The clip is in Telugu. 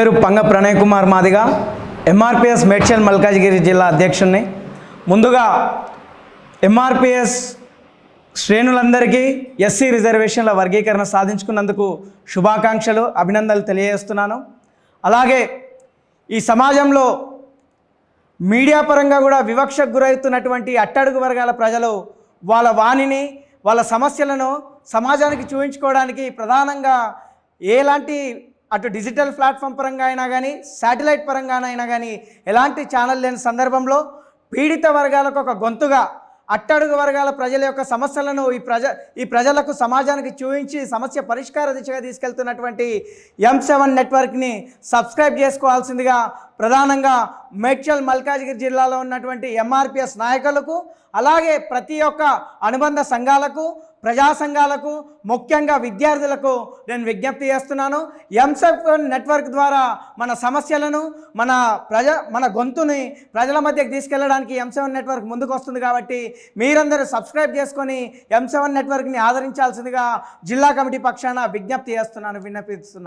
పేరు పంగ ప్రణయ్ కుమార్ మాదిగా, ఎంఆర్పిఎస్ మేడ్చల్ మల్కాజ్గిరి జిల్లా అధ్యక్షుడిని. ముందుగా ఎంఆర్పిఎస్ శ్రేణులందరికీ ఎస్సీ రిజర్వేషన్ల వర్గీకరణ సాధించుకున్నందుకు శుభాకాంక్షలు, అభినందనలు తెలియజేస్తున్నాను. అలాగే ఈ సమాజంలో మీడియా పరంగా కూడా వివక్షకు గురవుతున్నటువంటి అట్టడుగు వర్గాల ప్రజలు వాళ్ళ వాణిని, వాళ్ళ సమస్యలను సమాజానికి చూపించుకోవడానికి ప్రధానంగా ఎలాంటి అటు డిజిటల్ ప్లాట్ఫామ్ పరంగా అయినా కానీ, శాటిలైట్ పరంగానైనా కానీ ఎలాంటి ఛానల్ లేని సందర్భంలో పీడిత వర్గాలకు ఒక గొంతుగా అట్టడుగు వర్గాల ప్రజల యొక్క సమస్యలను ఈ ప్రజలకు సమాజానికి చూపించి సమస్య పరిష్కార దిశగా తీసుకెళ్తున్నటువంటి M7 నెట్వర్క్ని సబ్స్క్రైబ్ చేసుకోవాల్సిందిగా ప్రధానంగా మేడ్చల్ మల్కాజ్గిరి జిల్లాలో ఉన్నటువంటి ఎంఆర్పిఎస్ నాయకులకు, అలాగే ప్రతి ఒక్క అనుబంధ సంఘాలకు, ప్రజా సంఘాలకు, ముఖ్యంగా విద్యార్థులకు నేను విజ్ఞప్తి చేస్తున్నాను. M7 నెట్వర్క్ ద్వారా మన సమస్యలను, మన గొంతుని ప్రజల మధ్యకి తీసుకెళ్ళడానికి M7 నెట్వర్క్ ముందుకు వస్తుంది. కాబట్టి మీరందరూ సబ్స్క్రైబ్ చేసుకొని M7 నెట్వర్క్ని ఆదరించాల్సిందిగా జిల్లా కమిటీ పక్షాన విజ్ఞప్తి చేస్తున్నాను, విన్నపిస్తున్నాను.